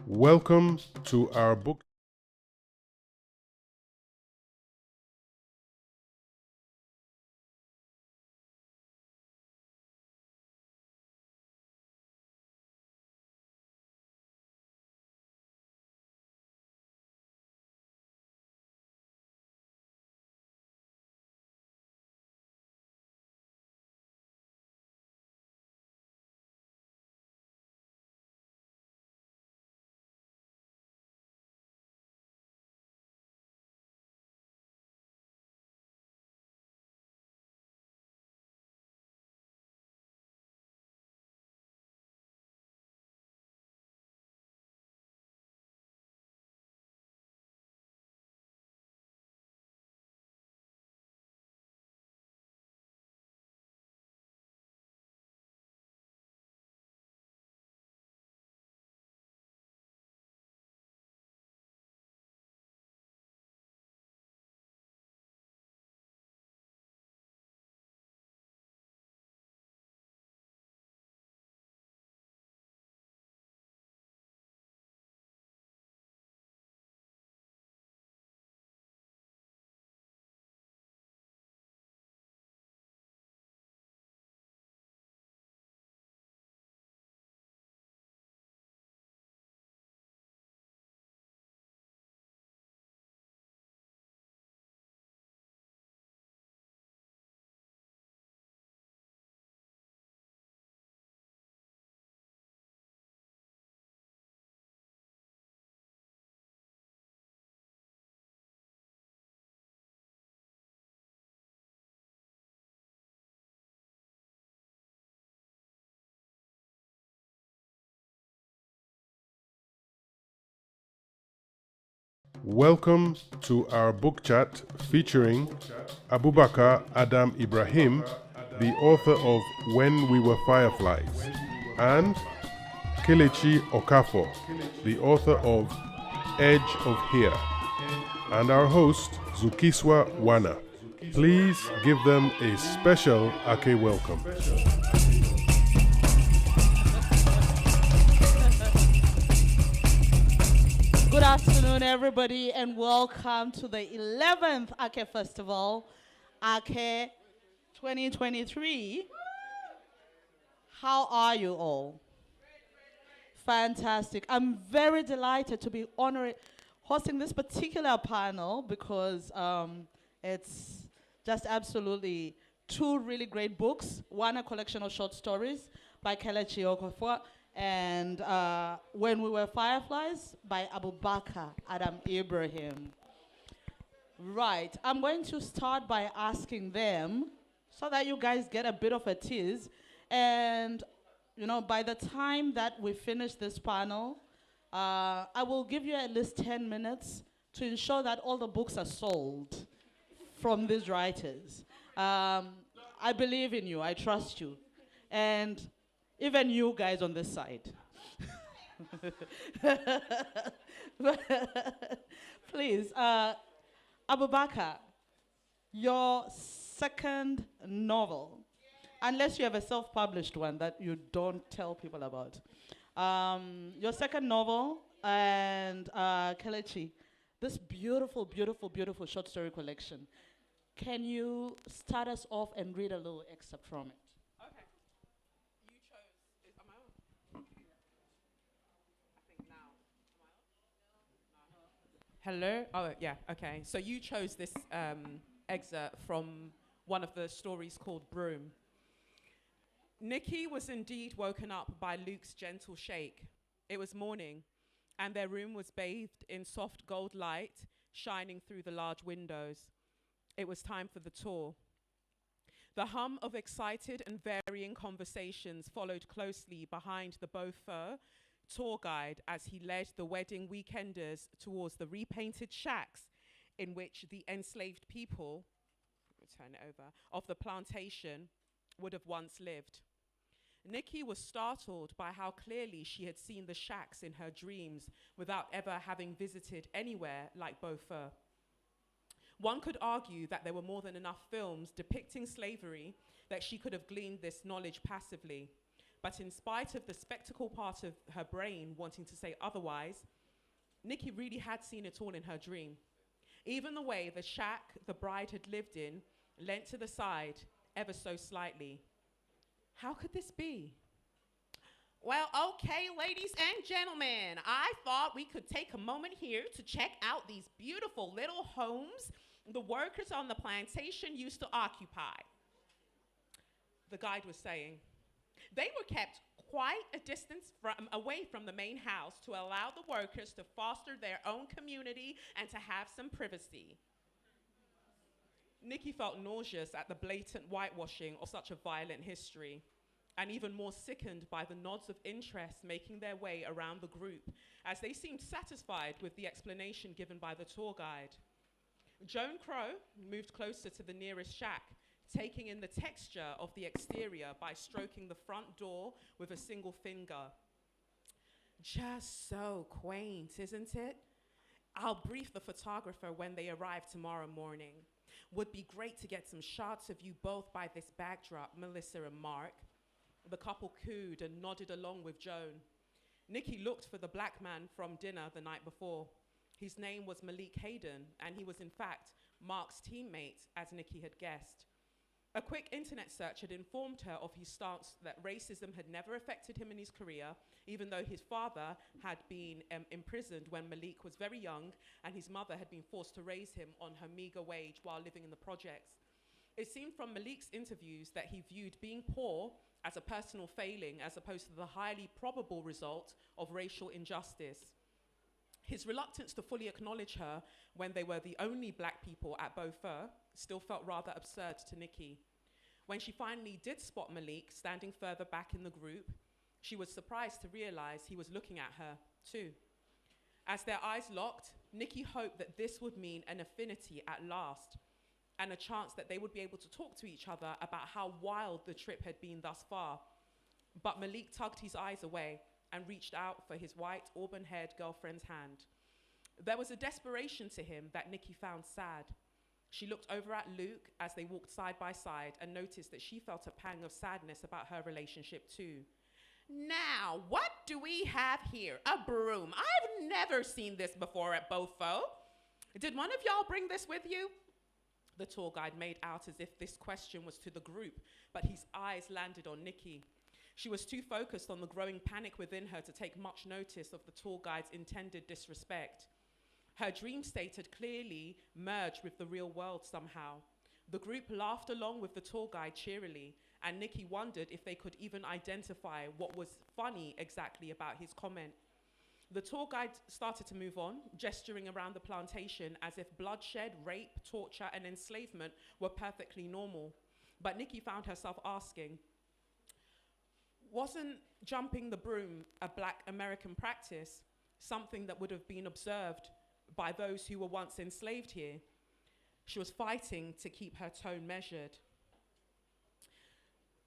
Welcome to our book. Welcome to our book chat featuring Abubakar Adam Ibrahim, the author of When We Were Fireflies, and Kelechi Okafor, the author of Edge of Here, and our host Zukiswa Wanner. Please give them a special Ake welcome. Good afternoon, everybody, and welcome to the 11th Ake Festival, Ake 2023. How are you all? Fantastic. I'm very delighted to be hosting this particular panel because it's just absolutely two really great books. One, a collection of short stories by Kelechi Okafor, and When We Were Fireflies by Abubakar Adam Ibrahim. Right, I'm going to start by asking them so that you guys get a bit of a tease. And, you know, by the time that we finish this panel, I will give you at least 10 minutes to ensure that all the books are sold from these writers. I believe in you, I trust you. And even you guys on this side. Please, Abubakar, your second novel, unless you have a self-published one that you don't tell people about. Your second novel, and Kelechi, this beautiful, beautiful, beautiful short story collection. Can you start us off and read a little excerpt from it? Okay. You chose. Am I on? I think now. Am I on? No. Hello? Oh, yeah, okay. So you chose this excerpt from one of the stories called Broom. Nikki was indeed woken up by Luke's gentle shake. It was morning, and their room was bathed in soft gold light shining through the large windows. It was time for the tour. The hum of excited and varying conversations followed closely behind the Beaufort tour guide as he led the wedding weekenders towards the repainted shacks in which the enslaved people, turn it over, of the plantation would have once lived. Nikki was startled by how clearly she had seen the shacks in her dreams without ever having visited anywhere like Beaufort. One could argue that there were more than enough films depicting slavery that she could have gleaned this knowledge passively. But in spite of the spectacle part of her brain wanting to say otherwise, Nikki really had seen it all in her dream. Even the way the shack the bride had lived in leant to the side ever so slightly. How could this be? Well, okay, ladies and gentlemen, I thought we could take a moment here to check out these beautiful little homes the workers on the plantation used to occupy, the guide was saying. They were kept quite a distance away from the main house to allow the workers to foster their own community and to have some privacy. Nikki felt nauseous at the blatant whitewashing of such a violent history, and even more sickened by the nods of interest making their way around the group as they seemed satisfied with the explanation given by the tour guide. Joan Crow moved closer to the nearest shack, taking in the texture of the exterior by stroking the front door with a single finger. Just so quaint, isn't it? I'll brief the photographer when they arrive tomorrow morning. Would be great to get some shots of you both by this backdrop, Melissa and Mark. The couple cooed and nodded along with Joan. Nikki looked for the black man from dinner the night before. His name was Malik Hayden, and he was in fact Mark's teammate, as Nikki had guessed. A quick internet search had informed her of his stance that racism had never affected him in his career, even though his father had been imprisoned when Malik was very young, and his mother had been forced to raise him on her meager wage while living in the projects. It seemed from Malik's interviews that he viewed being poor as a personal failing as opposed to the highly probable result of racial injustice. His reluctance to fully acknowledge her when they were the only black people at Beaufort still felt rather absurd to Nikki. When she finally did spot Malik standing further back in the group, she was surprised to realize he was looking at her too. As their eyes locked, Nikki hoped that this would mean an affinity at last, and a chance that they would be able to talk to each other about how wild the trip had been thus far. But Malik tugged his eyes away and reached out for his white, auburn-haired girlfriend's hand. There was a desperation to him that Nikki found sad. She looked over at Luke as they walked side by side and noticed that she felt a pang of sadness about her relationship too. Now, what do we have here? A broom. I've never seen this before at Beaufort. Did one of y'all bring this with you? The tour guide made out as if this question was to the group, but his eyes landed on Nikki. She was too focused on the growing panic within her to take much notice of the tour guide's intended disrespect. Her dream state had clearly merged with the real world somehow. The group laughed along with the tour guide cheerily, and Nikki wondered if they could even identify what was funny exactly about his comment. The tour guide started to move on, gesturing around the plantation as if bloodshed, rape, torture, and enslavement were perfectly normal. But Nikki found herself asking, wasn't jumping the broom a black American practice, something that would have been observed by those who were once enslaved here? She was fighting to keep her tone measured.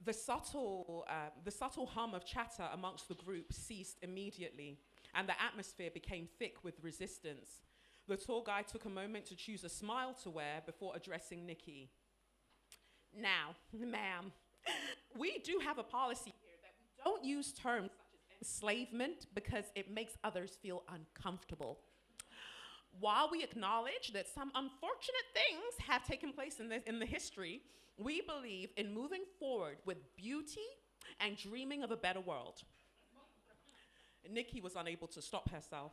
The subtle hum of chatter amongst the group ceased immediately, and the atmosphere became thick with resistance. The tour guide took a moment to choose a smile to wear before addressing Nikki. Now, ma'am, we do have a policy here that we don't use terms such as enslavement because it makes others feel uncomfortable. While we acknowledge that some unfortunate things have taken place in the history, we believe in moving forward with beauty and dreaming of a better world. Nikki was unable to stop herself.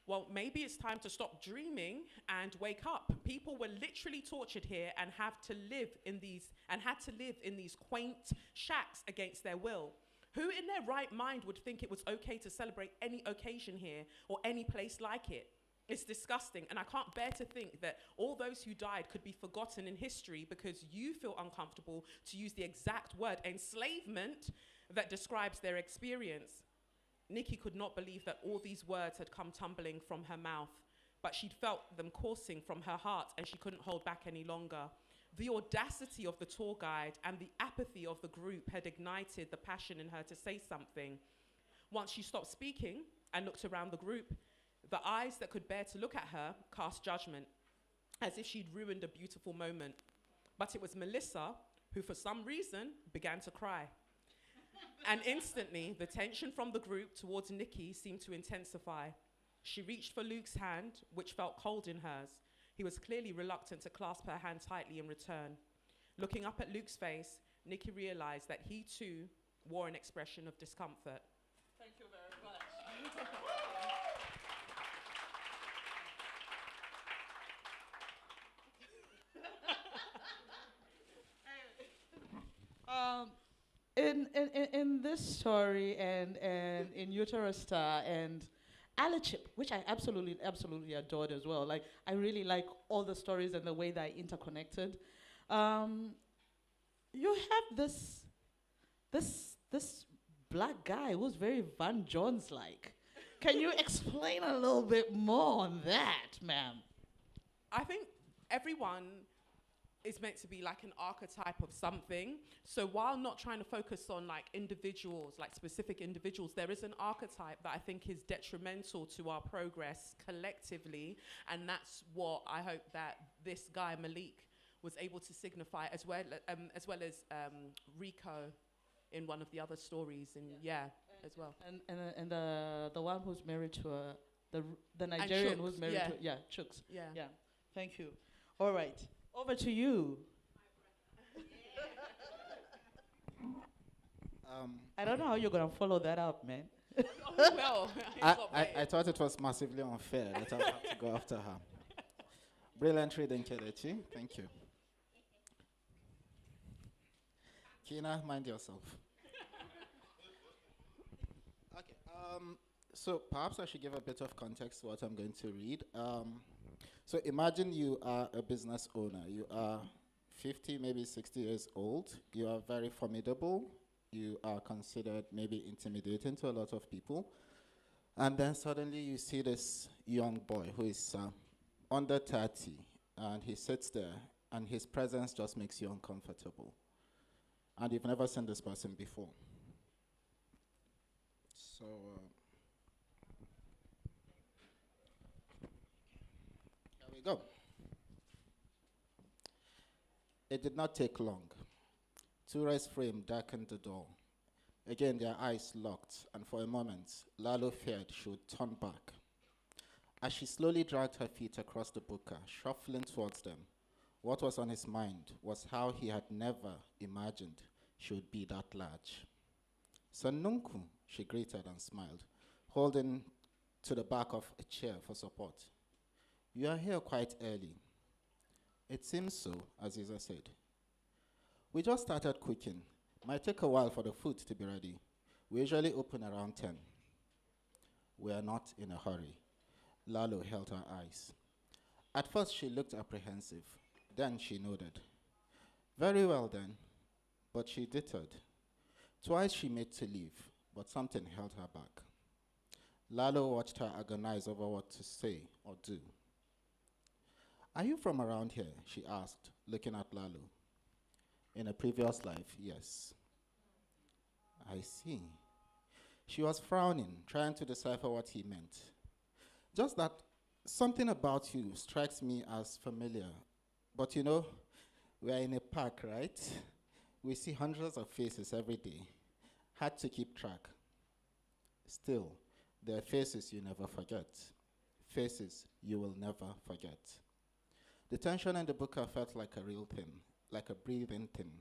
Well, maybe it's time to stop dreaming and wake up. People were literally tortured here and had to live in these quaint shacks against their will. Who in their right mind would think it was okay to celebrate any occasion here or any place like it? It's disgusting, and I can't bear to think that all those who died could be forgotten in history because you feel uncomfortable to use the exact word enslavement that describes their experience. Nikki could not believe that all these words had come tumbling from her mouth, but she'd felt them coursing from her heart, and she couldn't hold back any longer. The audacity of the tour guide and the apathy of the group had ignited the passion in her to say something. Once she stopped speaking and looked around the group, the eyes that could bear to look at her cast judgment, as if she'd ruined a beautiful moment. But it was Melissa who, for some reason, began to cry. And instantly, the tension from the group towards Nikki seemed to intensify. She reached for Luke's hand, which felt cold in hers. He was clearly reluctant to clasp her hand tightly in return. Looking up at Luke's face, Nikki realized that he too wore an expression of discomfort. Thank you very much. In this story and in Uterus Star and Alachip, which I absolutely adored as well. Like I really like all the stories and the way they're interconnected. You have this black guy who's very Van Jones like. Can you explain a little bit more on that, ma'am? I think everyone is meant to be like an archetype of something. So while not trying to focus on like individuals, like specific individuals, there is an archetype that I think is detrimental to our progress collectively. And that's what I hope that this guy, Malik, was able to signify as well as Rico in one of the other stories. And as well. And the one who's married to the Nigerian who's married to Chuks. Yeah. Thank you. All right. Over to you. I don't know how you're gonna follow that up, man. Well, I thought it was massively unfair that I have to go after her. Brilliant reading, Kelechi. Thank you. Kina, mind yourself. Okay. So perhaps I should give a bit of context to what I'm going to read. So imagine you are a business owner. You are 50, maybe 60 years old. You are very formidable. You are considered maybe intimidating to a lot of people. And then suddenly you see this young boy who is under 30, and he sits there, and his presence just makes you uncomfortable. And you've never seen this person before. So... go. It did not take long. Turai's frame darkened the door. Again, their eyes locked, and for a moment, Lalo feared she would turn back. As she slowly dragged her feet across the buka, shuffling towards them, what was on his mind was how he had never imagined she would be that large. Sanunku, she greeted and smiled, holding to the back of a chair for support. You are here quite early. It seems so, Aziza said. We just started cooking. Might take a while for the food to be ready. We usually open around 10. We are not in a hurry. Lalo held her eyes. At first she looked apprehensive. Then she nodded. Very well then. But she dittered. Twice she made to leave, but something held her back. Lalo watched her agonize over what to say or do. Are you from around here? She asked, looking at Lalo. In a previous life, yes. I see. She was frowning, trying to decipher what he meant. Just that something about you strikes me as familiar. But you know, we are in a park, right? We see hundreds of faces every day. Hard to keep track. Still, there are faces you never forget. Faces you will never forget. The tension in the buka felt like a real thing, like a breathing thing.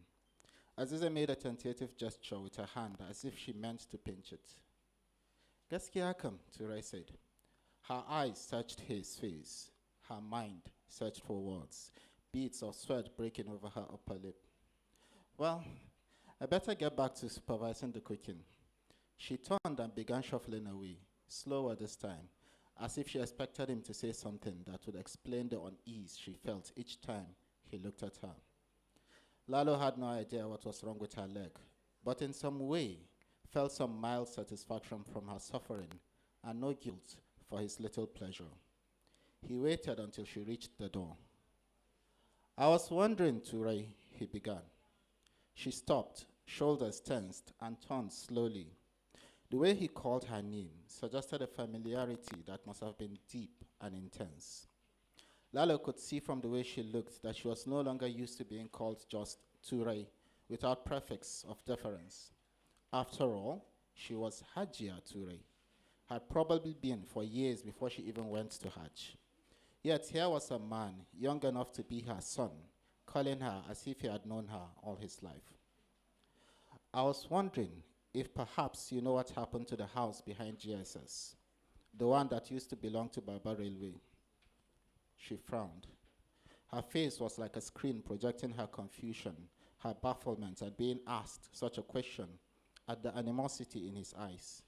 Aziza made a tentative gesture with her hand as if she meant to pinch it. Gaskiya kam, Turai said. Her eyes searched his face. Her mind searched for words, beads of sweat breaking over her upper lip. Well, I better get back to supervising the cooking. She turned and began shuffling away, slower this time, as if she expected him to say something that would explain the unease she felt each time he looked at her. Lalo had no idea what was wrong with her leg, but in some way felt some mild satisfaction from her suffering and no guilt for his little pleasure. He waited until she reached the door. I was wondering, Turai, he began. She stopped, shoulders tensed, and turned slowly. The way he called her name suggested a familiarity that must have been deep and intense. Lalo could see from the way she looked that she was no longer used to being called just Turai without prefix of deference. After all, she was Hajia Ture, had probably been for years before she even went to Hajj. Yet here was a man, young enough to be her son, calling her as if he had known her all his life. I was wondering if perhaps you know what happened to the house behind GSS, the one that used to belong to Baba Railway. She frowned. Her face was like a screen projecting her confusion, her bafflement at being asked such a question, at the animosity in his eyes.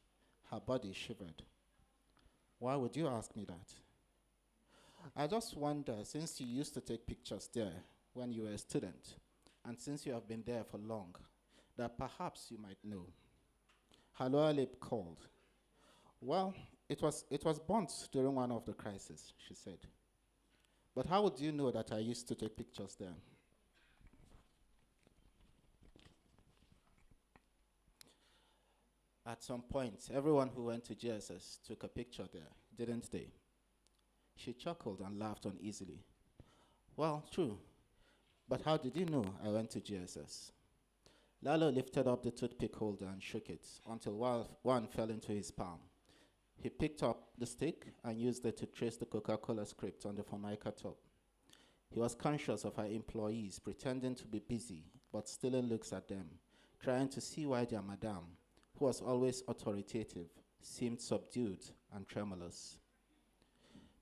Her body shivered. Why would you ask me that? I just wonder, since you used to take pictures there when you were a student, and since you have been there for long, that perhaps you might know. Her lower lip curled. Well, it was burnt during one of the crises, she said. But how would you know that I used to take pictures there? At some point, everyone who went to GSS took a picture there, didn't they? She chuckled and laughed uneasily. Well, true. But how did you know I went to GSS? Lalo lifted up the toothpick holder and shook it until one fell into his palm. He picked up the stick and used it to trace the Coca-Cola script on the Formica top. He was conscious of her employees pretending to be busy, but stealing looks at them, trying to see why their madame, who was always authoritative, seemed subdued and tremulous.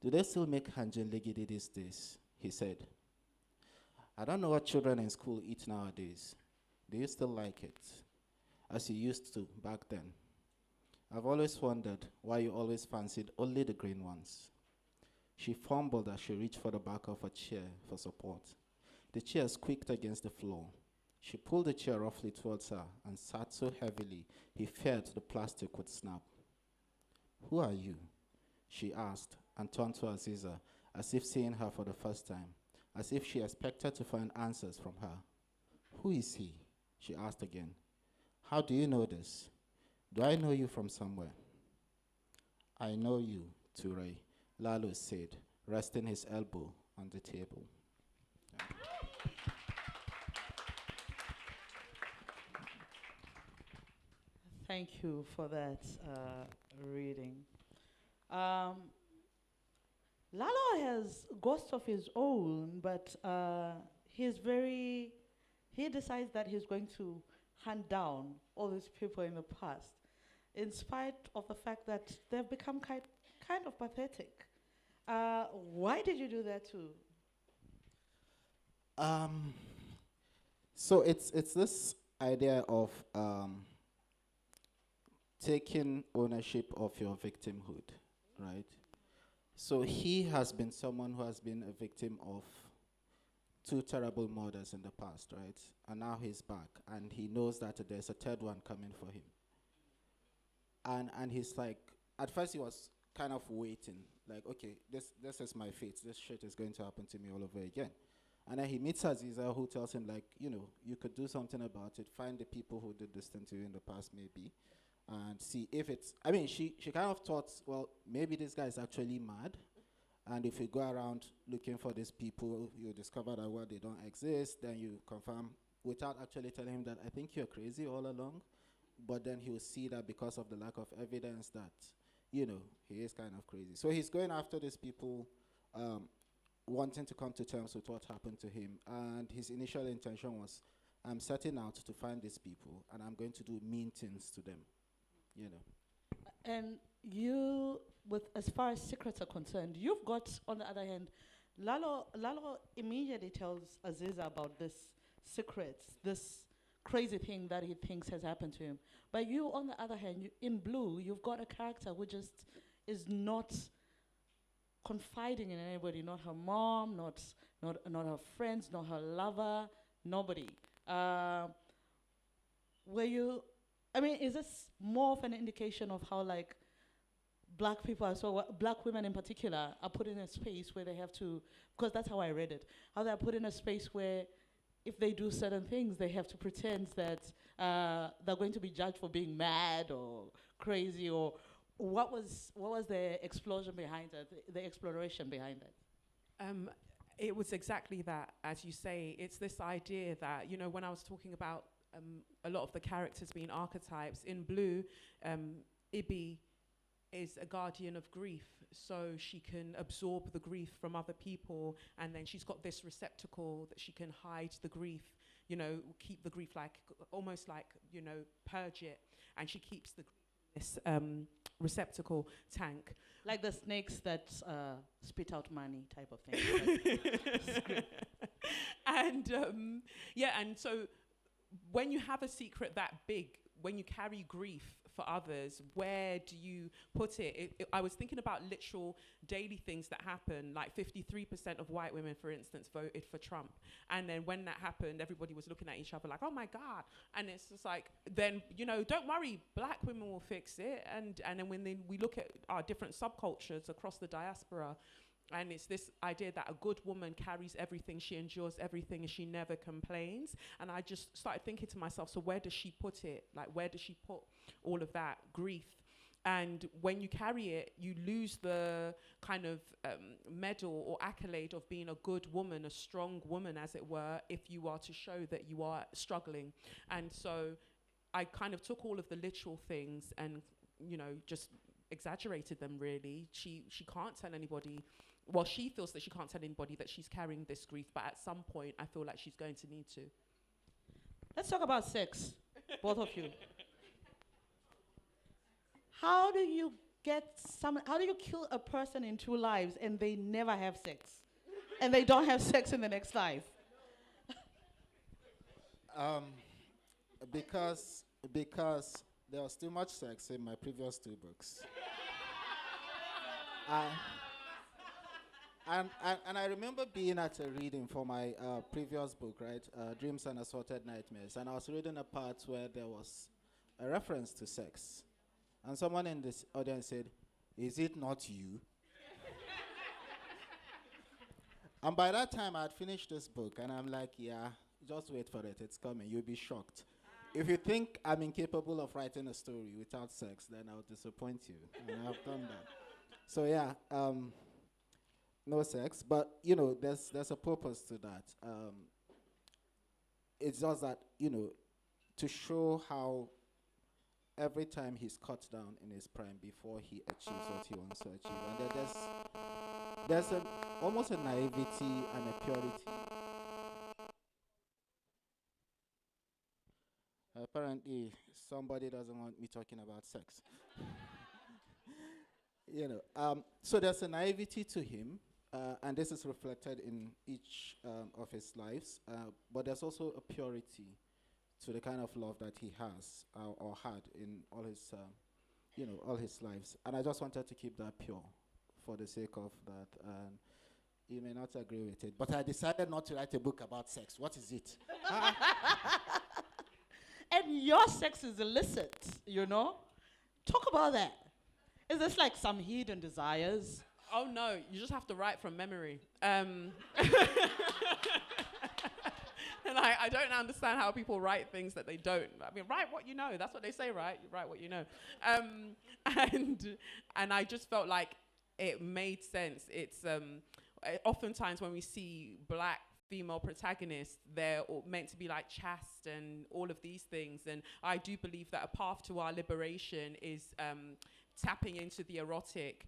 Do they still make hanjin legidi these days? He said. I don't know what children in school eat nowadays. Do you still like it? As you used to back then. I've always wondered why you always fancied only the green ones. She fumbled as she reached for the back of a chair for support. The chair squeaked against the floor. She pulled the chair roughly towards her and sat so heavily he feared the plastic would snap. Who are you? She asked and turned to Aziza as if seeing her for the first time, as if she expected to find answers from her. Who is he? She asked again. How do you know this? Do I know you from somewhere? I know you, Ture, Lalo said, resting his elbow on the table. Thank you for that reading. Lalo has ghosts of his own, but he decides that he's going to hunt down all these people in the past, in spite of the fact that they've become kind of pathetic. Why did you do that too? So it's this idea of taking ownership of your victimhood, right? So he has been someone who has been a victim of 2 terrible murders in the past, right? And now he's back, and he knows that there's a third one coming for him. And he's like, at first he was kind of waiting, like, okay, this is my fate. This shit is going to happen to me all over again. And then he meets Aziza, who tells him, like, you could do something about it. Find the people who did this thing to you in the past, maybe, and see if it's, I mean, she kind of thought, well, maybe this guy is actually mad. And if you go around looking for these people, you discover that, well, they don't exist. Then you confirm, without actually telling him that, I think you're crazy all along. But then he will see that because of the lack of evidence that, he is kind of crazy. So he's going after these people, wanting to come to terms with what happened to him. And his initial intention was, I'm setting out to find these people, and I'm going to do mean things to them, And you, as far as secrets are concerned, you've got, on the other hand, Lalo immediately tells Aziza about this secret, this crazy thing that he thinks has happened to him. But you, on the other hand, in Blue, you've got a character who just is not confiding in anybody, not her mom, not her friends, not her lover, nobody. Is this more of an indication of how, like, black people are black women in particular are put in a space where they have to, because that's how I read it, how they're put in a space where if they do certain things, they have to pretend that they're going to be judged for being mad or crazy, or what was the explosion behind it, the exploration behind it? It was exactly that, as you say. It's this idea that, when I was talking about a lot of the characters being archetypes. In Blue, Ibi is a guardian of grief, so she can absorb the grief from other people, and then she's got this receptacle that she can hide the grief, you know, keep the grief like, almost like, you know, purge it, and she keeps this receptacle tank. Like the snakes that spit out money type of thing. And yeah, and so when you have a secret that big, when you carry grief for others, where do you put it? I was thinking about literal daily things that happen, like 53% of white women, for instance, voted for Trump. And then when that happened, everybody was looking at each other like, oh my God. And it's just like, then, you know, don't worry, black women will fix it. And then when we look at our different subcultures across the diaspora, and it's this idea that a good woman carries everything, she endures everything, and she never complains. And I just started thinking to myself, so where does she put it? Like, where does she put all of that grief? And when you carry it, you lose the kind of medal or accolade of being a good woman, a strong woman, as it were, if you are to show that you are struggling. And so I kind of took all of the literal things and, you know, just exaggerated them, really. She can't tell anybody. Well, she feels that she can't tell anybody that she's carrying this grief, but at some point, I feel like she's going to need to. Let's talk about sex, both of you. How do you kill a person in 2 lives and they never have sex? And they don't have sex in the next life? Because there was too much sex in my previous 2 books. And I remember being at a reading for my previous book, right, Dreams and Assorted Nightmares, and I was reading a part where there was a reference to sex. And someone in this audience said, "Is it not you?" And by that time, I had finished this book, and I'm like, yeah, just wait for it, it's coming, you'll be shocked. If you think I'm incapable of writing a story without sex, then I'll disappoint you, and I've done that. So yeah, no sex, but you know, there's a purpose to that. It's just that, you know, to show how every time he's cut down in his prime before he achieves what he wants to achieve, and there's almost a naivety and a purity. Apparently, somebody doesn't want me talking about sex. You know, so there's a naivety to him, and this is reflected in each of his lives. But there's also a purity to the kind of love that he has or had in all his, you know, all his lives. And I just wanted to keep that pure for the sake of that. And you may not agree with it, but I decided not to write a book about sex. What is it? And your sex is illicit, you know? Talk about that. Is this like some hidden desires? Oh no, you just have to write from memory. And I don't understand how people write things that they don't. I mean, write what you know. That's what they say, right? You write what you know. And I just felt like it made sense. It's oftentimes when we see black female protagonists, they're meant to be like chaste and all of these things. And I do believe that a path to our liberation is tapping into the erotic.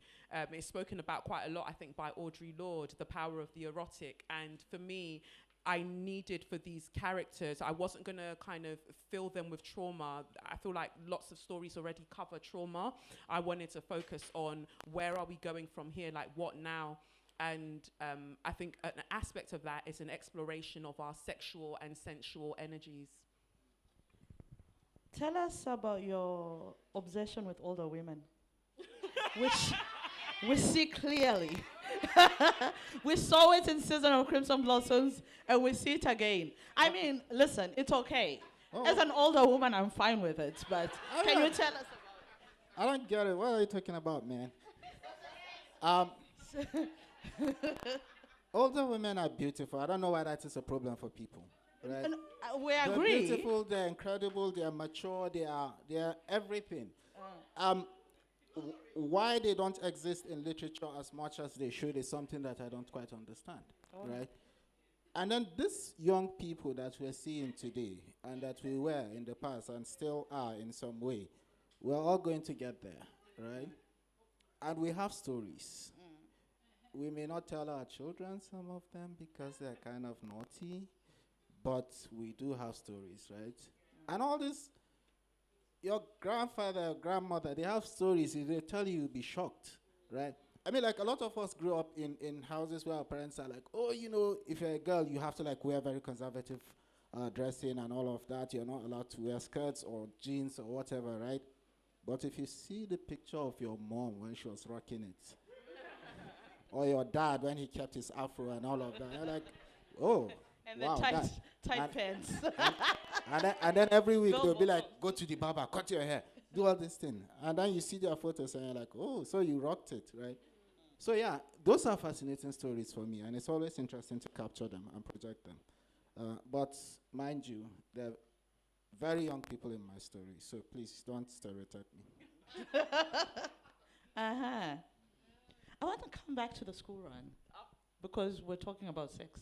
It's spoken about quite a lot, I think, by Audre Lorde, the power of the erotic. And for me, I needed for these characters, I wasn't going to kind of fill them with trauma. I feel like lots of stories already cover trauma. I wanted to focus on where are we going from here, like what now? And I think an aspect of that is an exploration of our sexual and sensual energies. Tell us about your obsession with older women, which we see clearly. We saw it in Season of Crimson Blossoms, and we see it again. I mean, listen, it's okay. As an older woman, I'm fine with it, but can you tell us about it? I don't get it. What are you talking about, man? Older women are beautiful. I don't know why that is a problem for people. Right? And, we they're agree. Beautiful, they're incredible, they're mature, they're everything. Why they don't exist in literature as much as they should is something that I don't quite understand, right? And then these young people that we're seeing today and that we were in the past and still are in some way, we're all going to get there, right? And we have stories. We may not tell our children some of them because they're kind of naughty, but we do have stories, right? And all this, your grandfather, your grandmother, they have stories. If they tell you, you'll be shocked, right? I mean, like, a lot of us grew up in houses where our parents are like, oh, you know, if you're a girl, you have to, like, wear very conservative dressing and all of that. You're not allowed to wear skirts or jeans or whatever, right? But if you see the picture of your mom when she was rocking it, or your dad when he kept his afro and all of that, you're like, oh, And wow, the that- tight and- pants. and then every week Go, they'll go, be go. like, go to the barber, cut your hair, do all this thing. And then you see their photos and you're like, oh, so you rocked it, right? So yeah, those are fascinating stories for me, and it's always interesting to capture them and project them. But mind you, there are very young people in my story, so please don't stereotype me. Uh-huh. I want to come back to the school run because we're talking about sex.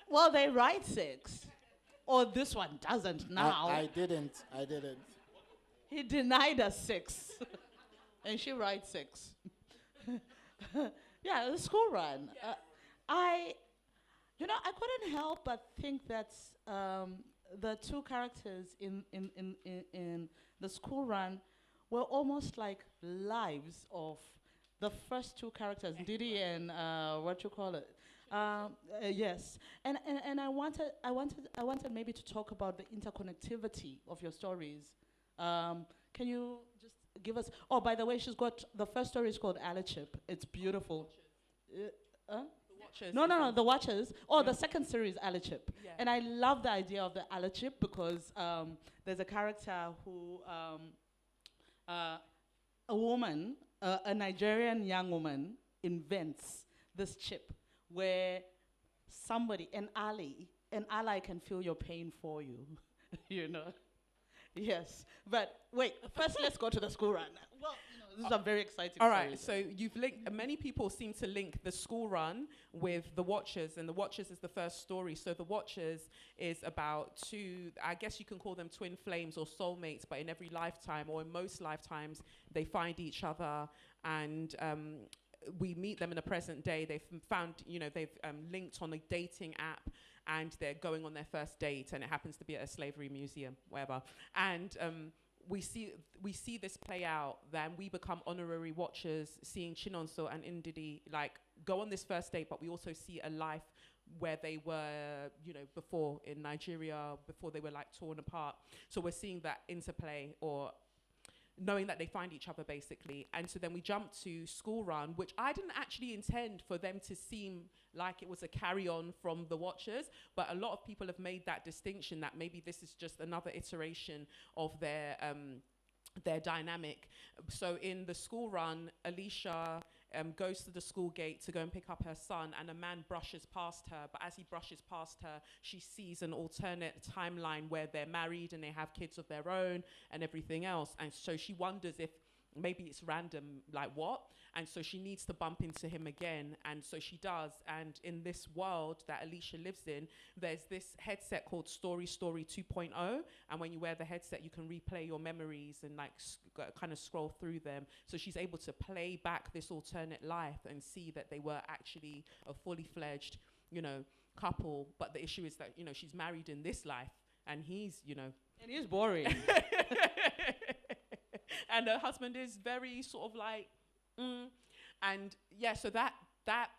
Well, they write sex. Or this one doesn't now. I didn't. He denied us sex. And she writes sex. Yeah, the school run. I couldn't help but think that the two characters in the school run were almost like lives of the first two characters, Didi and what you call it. Yes, and I wanted maybe to talk about the interconnectivity of your stories. Can you just give us? Oh, by the way, the first story is called Alachip. It's beautiful. The Watchers. No, the Watchers. Oh, the second series, Alachip. Yeah. And I love the idea of the Alachip because there's a character who, a woman, a Nigerian young woman, invents this chip where somebody, an ally can feel your pain for you, you know. Yes, but wait, first let's go to the school run. Well, this is a very exciting All right, story. so you've linked, many people seem to link the school run with The Watchers, and The Watchers is the first story. So The Watchers is about two, I guess you can call them twin flames or soulmates, but in every lifetime or in most lifetimes, they find each other and we meet them in the present day. They've found, they've linked on a dating app and they're going on their first date and it happens to be at a slavery museum, whatever. And we see this play out, then we become honorary watchers, seeing Chinonso and Ndidi like go on this first date, but we also see a life where they were, before in Nigeria, before they were like torn apart. So we're seeing that interplay or knowing that they find each other basically. And so then we jump to School Run, which I didn't actually intend for them to seem like it was a carry-on from The Watchers, but a lot of people have made that distinction that maybe this is just another iteration of their dynamic. So in the School Run, Alicia goes to the school gate to go and pick up her son, and a man brushes past her, but as he brushes past her, she sees an alternate timeline where they're married and they have kids of their own and everything else. And so she wonders if maybe it's random, like what? And so she needs to bump into him again, and so she does. And in this world that Alicia lives in, there's this headset called Story 2.0, and when you wear the headset, you can replay your memories and like kind of scroll through them. So she's able to play back this alternate life and see that they were actually a fully fledged, couple. But the issue is that, she's married in this life, and he's, And he's boring. and her husband is very sort of like, and yeah, so that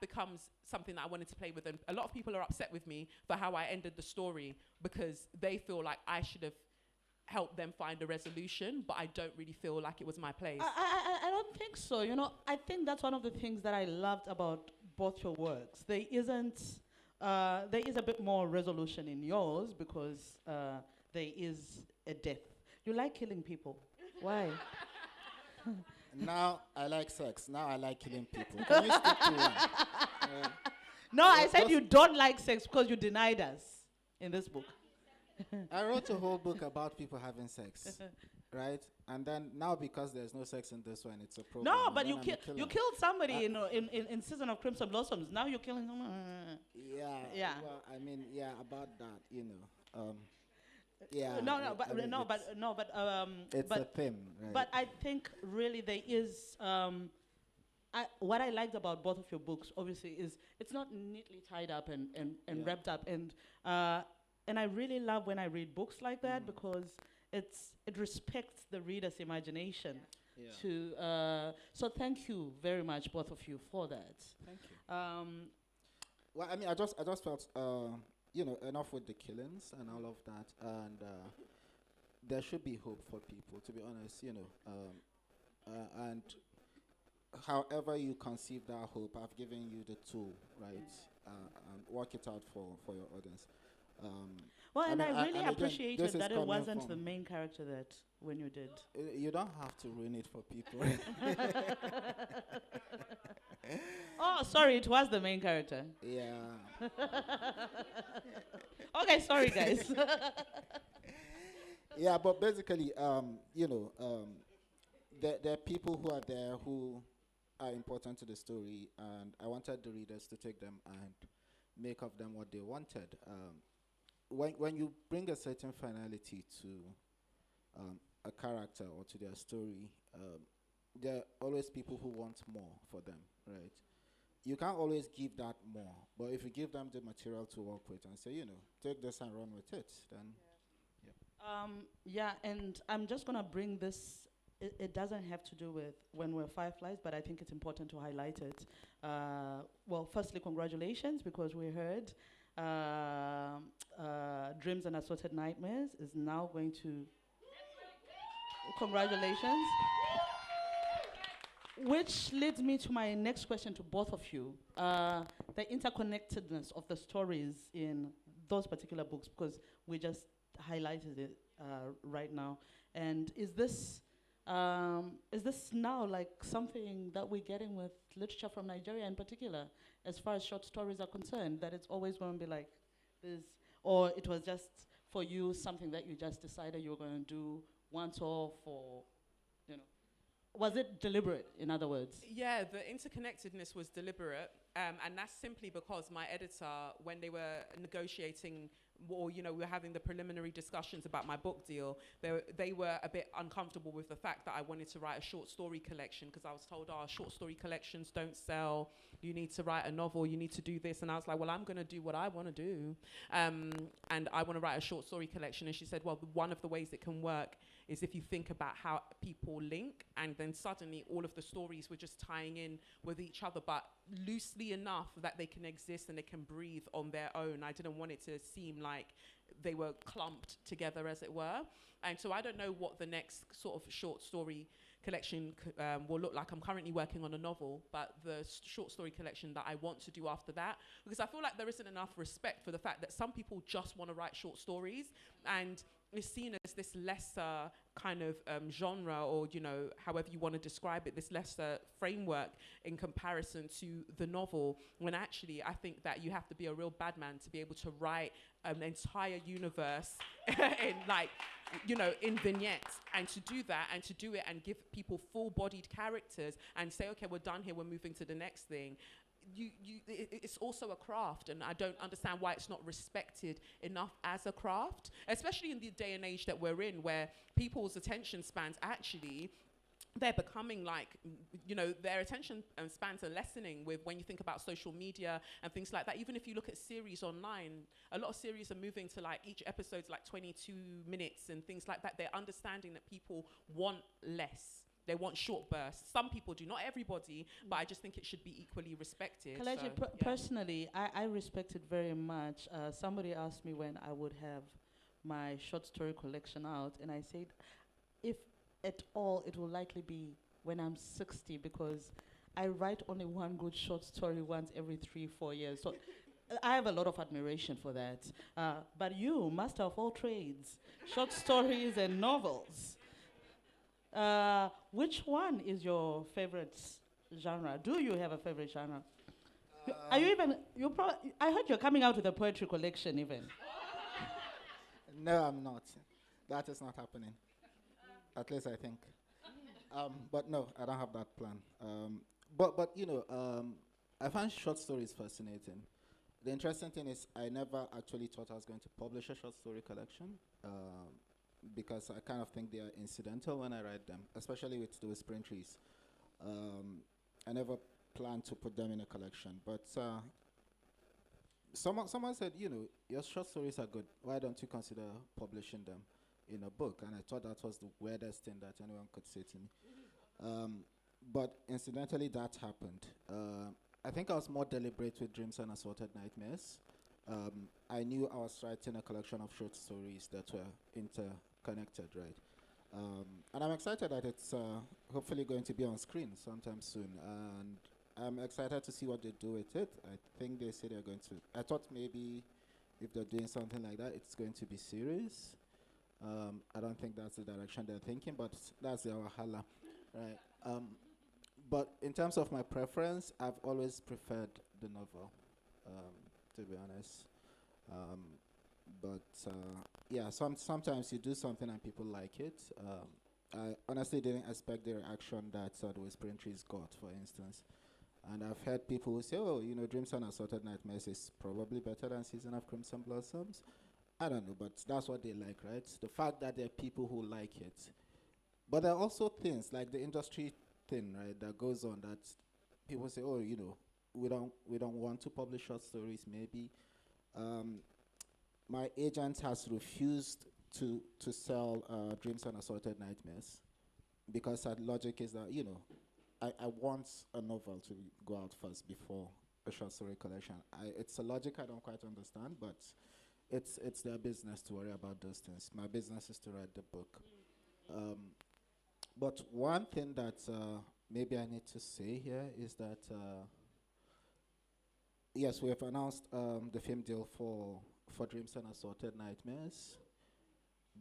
becomes something that I wanted to play with. And a lot of people are upset with me for how I ended the story because they feel like I should have helped them find a resolution, but I don't really feel like it was my place. I don't think so. I think that's one of the things that I loved about both your works. There is a bit more resolution in yours because there is a death. You like killing people. Why? Now I like sex. Now I like killing people. Can you stick to one? No, I said you don't like sex because you denied us in this book. I wrote a whole book about people having sex, right? And then now because there's no sex in this one, it's a problem. No, and but then you I'm a you killer. killed somebody Uh, in Season of Crimson Blossoms. Now you're killing someone. Yeah. Yeah. Well, I mean, yeah, about that, you know. Yeah. No, no, I mean, it's a but thing, right? but I think really there is. What I liked about both of your books, obviously, is it's not neatly tied up and Yeah. wrapped up, and I really love when I read books like that because it respects the reader's imagination. Yeah. So thank you very much, both of you, for that. Thank you. Well, I mean, I just felt, you know, enough with the killings and all of that, and there should be hope for people, to be honest, you know. And however you conceive that hope, I've given you the tool, right? And work it out for your audience. Well, and mean, I really and again, appreciated this is that it coming wasn't from- the main character that when you did. You don't have to ruin it for people. Oh, sorry, it was the main character. Yeah. Okay, sorry, guys. Yeah, but basically, you know, there are people who are there who are important to the story, and I wanted the readers to take them and make of them what they wanted. When you bring a certain finality to a character or to their story, there are always people who want more for them, right? You can't always give that more, but if you give them the material to work with and say, you know, take this and run with it, then Yeah, and I'm just going to bring this. It doesn't have to do with When We're Fireflies, but I think it's important to highlight it. Well, firstly, congratulations, because we heard Dreams and Assorted Nightmares is now going to... Congratulations. Which leads me to my next question to both of you. The interconnectedness of the stories in those particular books, because we just highlighted it right now. And is this now like something that we're getting with literature from Nigeria in particular, as far as short stories are concerned, that it's always going to be like this, or it was just for you something that you just decided you were going to do once off, or, you know, was it deliberate, in other words? Yeah, the interconnectedness was deliberate, and that's simply because my editor, when they were negotiating, or we were having the preliminary discussions about my book deal, they were a bit uncomfortable with the fact that I wanted to write a short story collection, because I was told, short story collections don't sell, you need to write a novel, you need to do this, and I was like, well, I'm going to do what I want to do, and I want to write a short story collection. And she said, well, one of the ways it can work is if you think about how people link, and then suddenly all of the stories were just tying in with each other, but loosely enough that they can exist and they can breathe on their own. I didn't want it to seem like they were clumped together, as it were. And so I don't know what the next sort of short story collection will look like. I'm currently working on a novel, but the short story collection that I want to do after that, because I feel like there isn't enough respect for the fact that some people just want to write short stories, and is seen as this lesser kind of genre, or however you want to describe it, this lesser framework in comparison to the novel, when actually I think that you have to be a real bad man to be able to write an entire universe in vignettes, and to do that and to do it and give people full-bodied characters and say, okay, we're done here, we're moving to the next thing. It's also a craft, and I don't understand why it's not respected enough as a craft, especially in the day and age that we're in, where people's attention spans actually, they're becoming like, their attention spans are lessening with, when you think about social media and things like that. Even if you look at series online, a lot of series are moving to like each episode's like 22 minutes and things like that. They're understanding that people want less. They want short bursts. Some people do, not everybody, but I just think it should be equally respected. Kelechi, personally, I respect it very much. Somebody asked me when I would have my short story collection out, and I said, if at all, it will likely be when I'm 60, because I write only one good short story once every 3-4 years. So I have a lot of admiration for that. But you, master of all trades, short stories and novels. Which one is your favorite genre? Do you have a favorite genre? Are you even? I heard you're coming out with a poetry collection, even. No, I'm not. That is not happening. At least I think. But no, I don't have that plan. But you know, I find short stories fascinating. The interesting thing is, I never actually thought I was going to publish a short story collection, because I kind of think they are incidental when I write them, especially with the Whispering Trees. I never planned to put them in a collection, but someone said, you know, your short stories are good. Why don't you consider publishing them in a book? And I thought that was the weirdest thing that anyone could say to me. But incidentally, that happened. I think I was more deliberate with Dreams and Assorted Nightmares. I knew I was writing a collection of short stories that were interconnected, right? And I'm excited that it's hopefully going to be on screen sometime soon. And I'm excited to see what they do with it. I think they say they're going to. I thought maybe if they're doing something like that, it's going to be serious. I don't think that's the direction they're thinking, but that's their wahala, right? But in terms of my preference, I've always preferred the novel, to be honest. Yeah, sometimes you do something and people like it. I honestly didn't expect the reaction that the Whispering Trees got, for instance. And I've heard people who say, oh, you know, Dreams and Assorted Nightmares is probably better than Season of Crimson Blossoms. I don't know, but that's what they like, right? The fact that there are people who like it. But there are also things like the industry thing, right, that goes on that people say, oh, you know, we don't want to publish short stories, maybe. My agent has refused to sell Dreams and Assorted Nightmares because her logic is that, you know, I want a novel to go out first before a short story collection. It's a logic I don't quite understand, but it's their business to worry about those things. My business is to write the book. But one thing that maybe I need to say here is that, yes, we have announced the film deal for Dreams and Assorted Nightmares,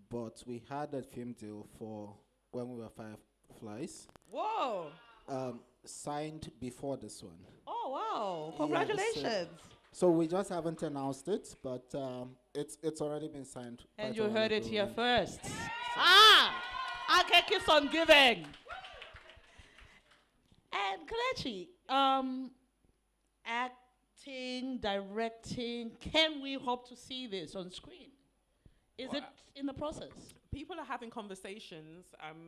but we had a film deal for When We Were Fireflies. Whoa! Signed before this one. Oh, wow. Congratulations. So we just haven't announced it, but it's already been signed. And you heard it here first. Ake keeps on giving. And Kelechi, acting, directing, can we hope to see this on screen? Is it in the process? People are having conversations.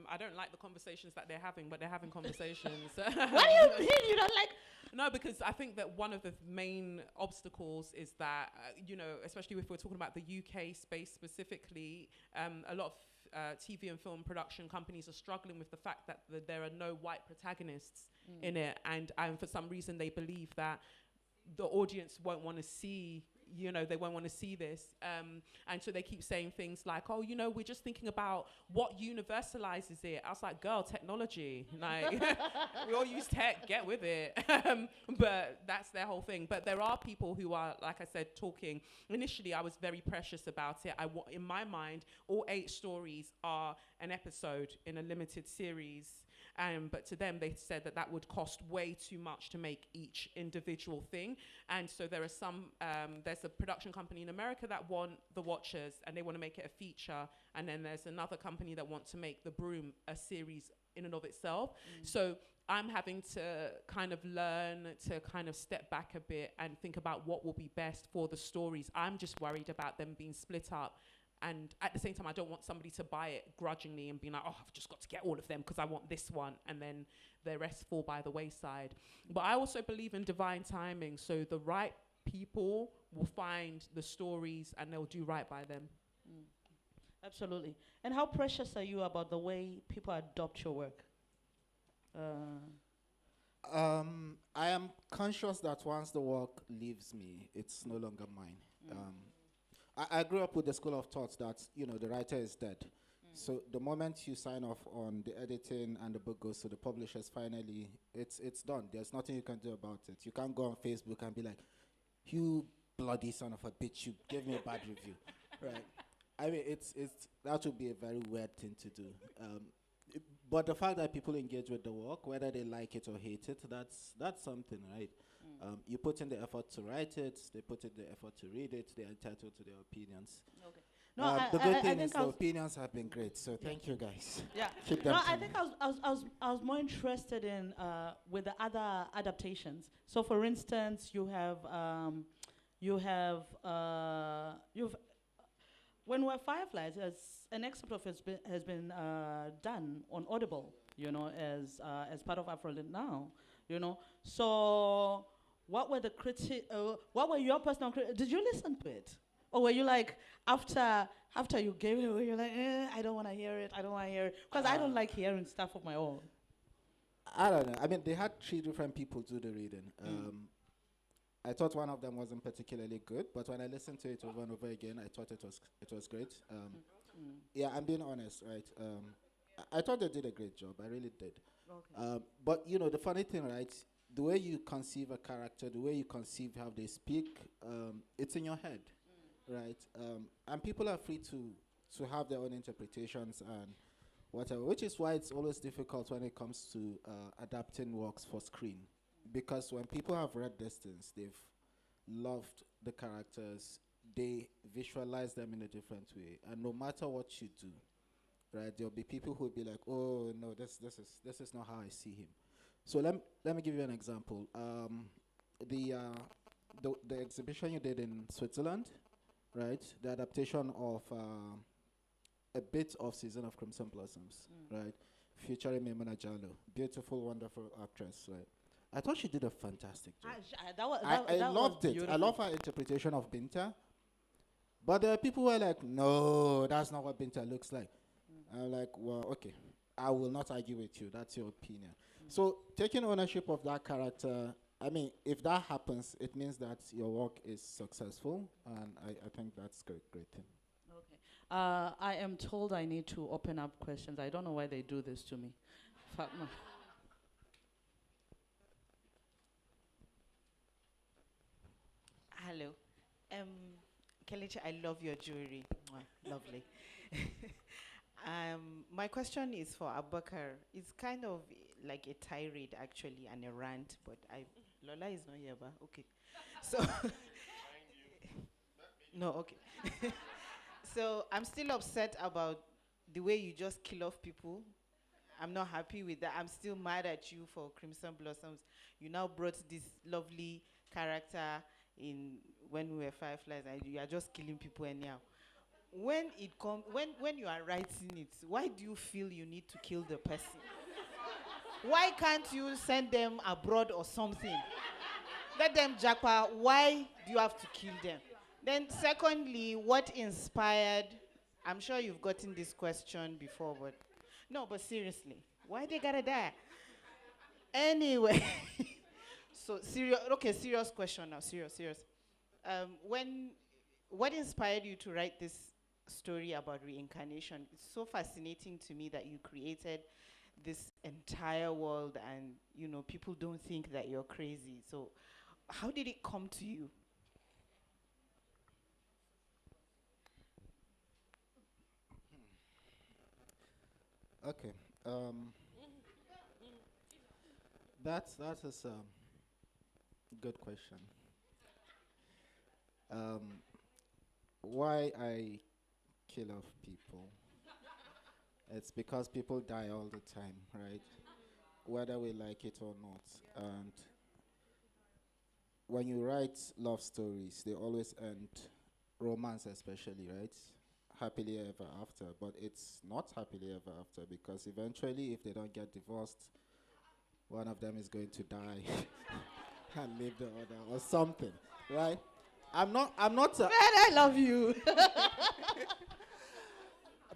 I don't like the conversations that they're having, but they're having conversations. What do you mean you don't like? No, because I think that one of the main obstacles is that, you know, especially if we're talking about the UK space specifically, a lot of TV and film production companies are struggling with the fact that there are no white protagonists in it. And for some reason, they believe that the audience won't want to see, you know, they won't want to see this. And so they keep saying things like, oh, you know, we're just thinking about what universalizes it. I was like, girl, technology. Like, we all use tech, get with it. But that's their whole thing. But there are people who are, like I said, talking. Initially, I was very precious about it. In my mind, all 8 stories are an episode in a limited series. But to them, they said that would cost way too much to make each individual thing. And so there are there's a production company in America that want The Watchers, and they want to make it a feature. And then there's another company that want to make The Broom a series in and of itself. So I'm having to kind of learn to kind of step back a bit and think about what will be best for the stories. I'm just worried about them being split up. And at the same time, I don't want somebody to buy it grudgingly and be like, oh, I've just got to get all of them because I want this one. And then the rest fall by the wayside. But I also believe in divine timing. So the right people will find the stories and they'll do right by them. Absolutely. And how precious are you about the way people adopt your work? I am conscious that once the work leaves me, it's no longer mine. I grew up with the school of thought that, you know, the writer is dead. So the moment you sign off on the editing and the book goes to the publishers, finally, it's done. There's nothing you can do about it. You can't go on Facebook and be like, you bloody son of a bitch, you gave me a bad review, right? I mean, that would be a very weird thing to do. But the fact that people engage with the work, whether they like it or hate it, that's something, right? You put in the effort to write it, they put in the effort to read it, they're entitled to their opinions. Okay. No, The good I thing is think the I was, opinions have been great, so thank you guys. yeah. Keep them No, I coming. think I was more interested in with the other adaptations. So, for instance, you've when we're Fireflies, as an excerpt of it has been done on Audible, as part of Afrolit now, So, what were the what were your personal did you listen to it? Or were you like, after you gave it away, you're like, I don't want to hear it, I don't want to hear it. Because I don't like hearing stuff of my own. I don't know. I mean, they had 3 different people do the reading. I thought one of them wasn't particularly good, but when I listened to it over and over again, I thought it was great. Yeah, I'm being honest, right? I thought they did a great job. I really did. Okay. But the funny thing, right? The way you conceive a character, the way you conceive how they speak, it's in your head, right? And people are free to have their own interpretations and whatever, which is why it's always difficult when it comes to adapting works for screen. Because when people have read these things, they've loved the characters, they visualize them in a different way. And no matter what you do, right, there'll be people who'll be like, oh, no, this is not how I see him. So let me give you an example. The exhibition you did in Switzerland, right, the adaptation of a bit of Season of Crimson Blossoms, right, featuring Memona Jallo, beautiful, wonderful actress, right. I thought she did a fantastic job. I loved it. Beautiful. I love her interpretation of Binta. But there are people who are like, no, that's not what Binta looks like. I'm like, well, okay, I will not argue with you. That's your opinion. So taking ownership of that character, I mean, if that happens, it means that your work is successful, and I think that's a great thing. Okay. I am told I need to open up questions. I don't know why they do this to me. Fatma. Hello. Kelechi, I love your jewelry. Mwah, lovely. My question is for Abubakar. It's kind of like a tirade, actually, and a rant, but Lola is not here, but okay. So, no, okay. So, I'm still upset about the way you just kill off people. I'm not happy with that. I'm still mad at you for Crimson Blossoms. You now brought this lovely character in when we were Fireflies, and you are just killing people anyhow. When you are writing it, why do you feel you need to kill the person? Why can't you send them abroad or something? Let them japa. Why do you have to kill them? Then secondly, what inspired? I'm sure you've gotten this question before, but no, but seriously, why they gotta die? Anyway, so serious question now, serious. What inspired you to write this story about reincarnation? It's so fascinating to me that you created this entire world, and people don't think that you're crazy. So, how did it come to you? Okay. That is a good question. Why I kill off people? It's because people die all the time, right? Whether we like it or not. And when you write love stories, they always end, romance especially, right? Happily ever after. But it's not happily ever after, because eventually, if they don't get divorced, one of them is going to die and leave the other or something, right? I'm not Man, I love you.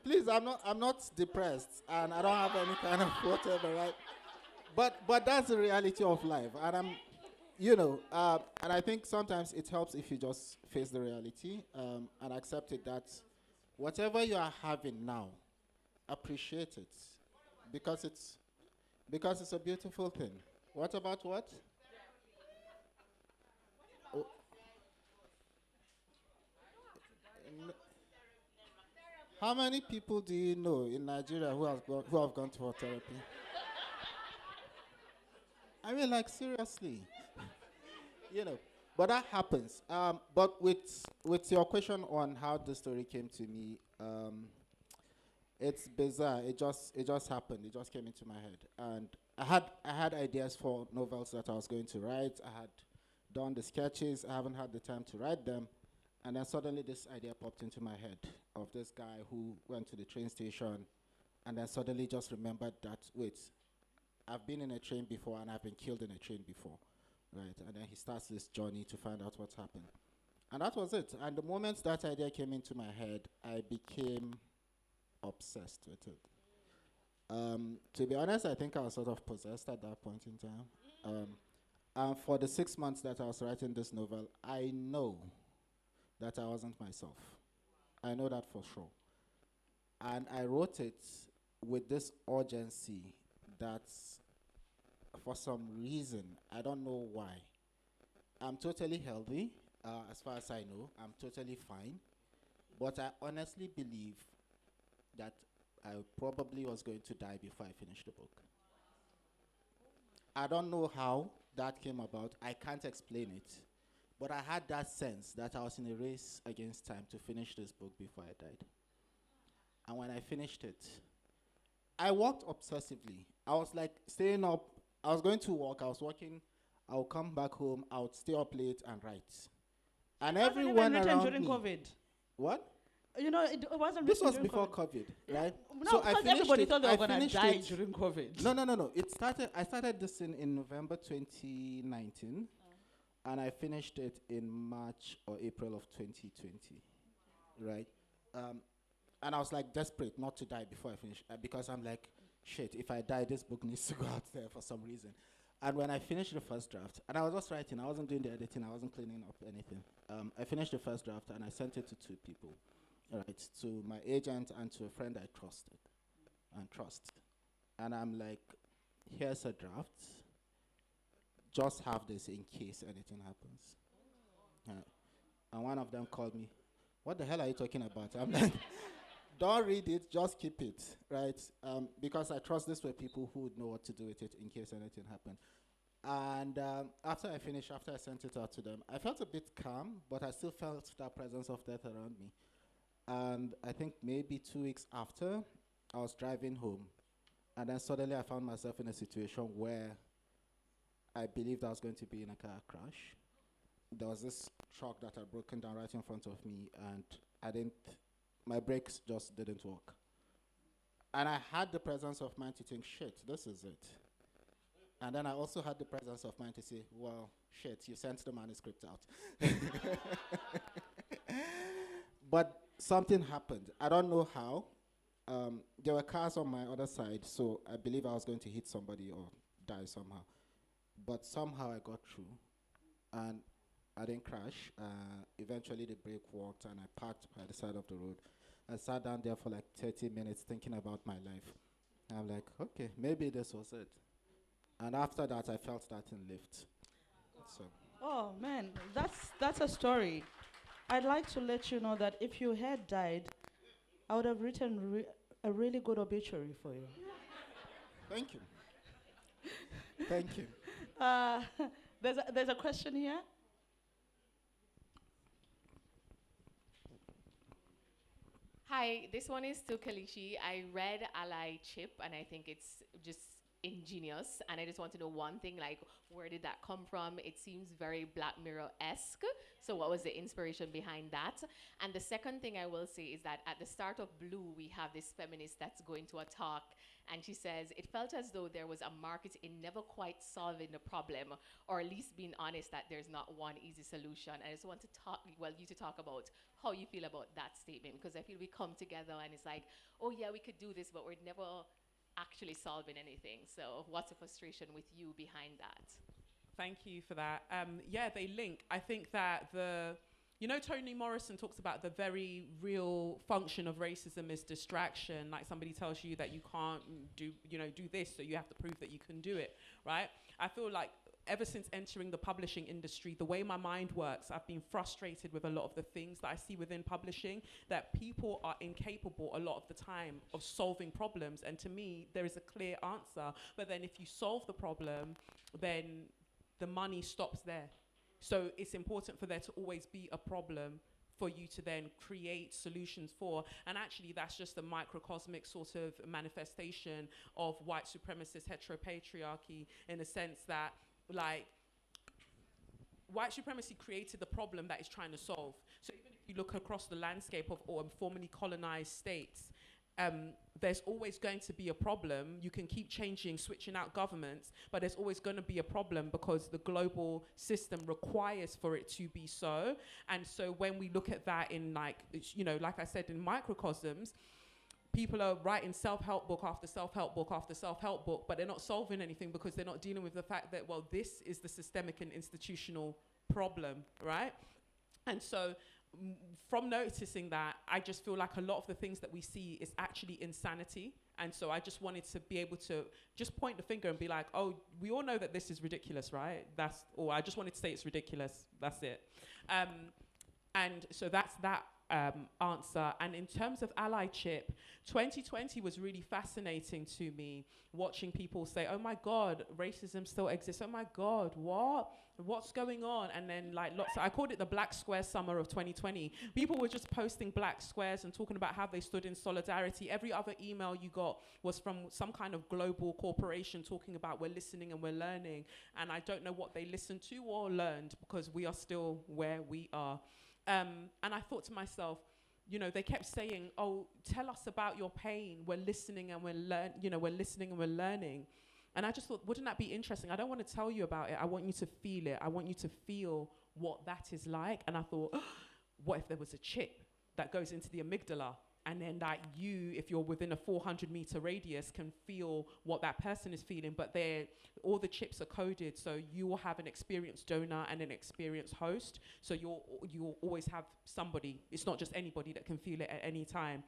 please, I'm not depressed, and I don't have any kind of whatever, right? But that's the reality of life, and and I think sometimes it helps if you just face the reality and accept it, that whatever you are having now, appreciate it, because it's a beautiful thing. What about what? Oh. How many people do you know in Nigeria who have gone to therapy? I mean, like, seriously. But that happens. But with your question on how the story came to me, it's bizarre. It just happened. It just came into my head, and I had ideas for novels that I was going to write. I had done the sketches. I haven't had the time to write them, and then suddenly this idea popped into my head of this guy who went to the train station, and then suddenly just remembered that wait, I've been in a train before and I've been killed in a train before, right? And then he starts this journey to find out what's happened, and that was it. And the moment that idea came into my head, I became obsessed with it. To be honest, I think I was sort of possessed at that point in time. And for the 6 months that I was writing this novel, I know that I wasn't myself. I know that for sure. And I wrote it with this urgency that for some reason, I don't know why, I'm totally healthy, as far as I know. I'm totally fine. But I honestly believe that I probably was going to die before I finished the book. I don't know how that came about. I can't explain it. But I had that sense that I was in a race against time to finish this book before I died. And when I finished it, I worked obsessively. I was like staying up. I was going to work. I was working. I would come back home. I would stay up late and write. And It wasn't everyone even written around during me. COVID. What? You know, it wasn't This written was during before COVID. COVID, right? No, So I because finished everybody it- thought they I were going to finished die it- during COVID. No. I started this in November 2019, and I finished it in March or April of 2020, right? And I was like desperate not to die before I finish, because I'm like, shit, if I die, this book needs to go out there for some reason. And when I finished the first draft, and I was just writing, I wasn't doing the editing, I wasn't cleaning up anything. I finished the first draft and I sent it to two people, right? To my agent and to a friend I trusted and trust. And I'm like, here's a draft. Just have this in case anything happens. And one of them called me, what the hell are you talking about? I'm like, don't read it, just keep it, right? Because I trust this were people who would know what to do with it in case anything happened. And after I finished, after I sent it out to them, I felt a bit calm, but I still felt that presence of death around me. And I think maybe 2 weeks after, I was driving home, and then suddenly I found myself in a situation where I believed I was going to be in a car crash. There was this truck that had broken down right in front of me, and my brakes just didn't work. And I had the presence of mind to think, shit, this is it. And then I also had the presence of mind to say, well, shit, you sent the manuscript out. But something happened. I don't know how. There were cars on my other side, so I believe I was going to hit somebody or die somehow. But somehow I got through, and I didn't crash. Eventually the brake worked, and I parked by the side of the road. I sat down there for like 30 minutes thinking about my life. I'm like, okay, maybe this was it. And after that, I felt that in lift. So. Oh man, that's a story. I'd like to let you know that if you had died, I would have written a really good obituary for you. Thank you. Thank you. There's a question here. Hi, this one is to Kelechi. I read Ally Chip, and I think it's just ingenious. And I just want to know one thing, like, where did that come from? It seems very Black Mirror-esque. So what was the inspiration behind that? And the second thing I will say is that at the start of Blue, we have this feminist that's going to a talk, and she says, it felt as though there was a market in never quite solving the problem, or at least being honest that there's not one easy solution. I just want to you to talk about how you feel about that statement, because I feel we come together and it's like, oh yeah, we could do this, but we're never actually solving anything. So what's the frustration with you behind that? Thank you for that. Yeah, they link. I think that Toni Morrison talks about the very real function of racism is distraction. Like somebody tells you that you can't do this, so you have to prove that you can do it, right? I feel like ever since entering the publishing industry, the way my mind works, I've been frustrated with a lot of the things that I see within publishing, that people are incapable a lot of the time of solving problems. And to me, there is a clear answer. But then if you solve the problem, then the money stops there. So it's important for there to always be a problem for you to then create solutions for. And actually, that's just a microcosmic sort of manifestation of white supremacist heteropatriarchy, in a sense that, like, white supremacy created the problem that it's trying to solve. So even if you look across the landscape of formerly colonized states, there's always going to be a problem. You can keep changing, switching out governments, but there's always going to be a problem because the global system requires for it to be so. And so when we look at that in, like, you know, like I said, in microcosms, people are writing self-help book after self-help book after self-help book, but they're not solving anything because they're not dealing with the fact that, well, this is the systemic and institutional problem, right? And so from noticing that, I just feel like a lot of the things that we see is actually insanity. And so I just wanted to be able to just point the finger and be like, oh, we all know that this is ridiculous, right? That's all. I just wanted to say it's ridiculous. That's it. And so that's that answer. And in terms of allyship, 2020 was really fascinating to me, watching people say, oh my God, racism still exists. Oh my God, what's going on? And then, like, I called it the Black Square Summer of 2020. People were just posting black squares and talking about how they stood in solidarity. Every other email you got was from some kind of global corporation talking about we're listening and we're learning. And I don't know what they listened to or learned, because we are still where we are. And I thought to myself, you know, they kept saying, oh, tell us about your pain. We're listening and we're listening and we're learning. And I just thought, wouldn't that be interesting? I don't want to tell you about it. I want you to feel it. I want you to feel what that is like. And I thought, what if there was a chip that goes into the amygdala? And then that you, if you're within a 400-meter radius, can feel what that person is feeling. But all the chips are coded, so you will have an experienced donor and an experienced host. So you'll always have somebody. It's not just anybody that can feel it at any time.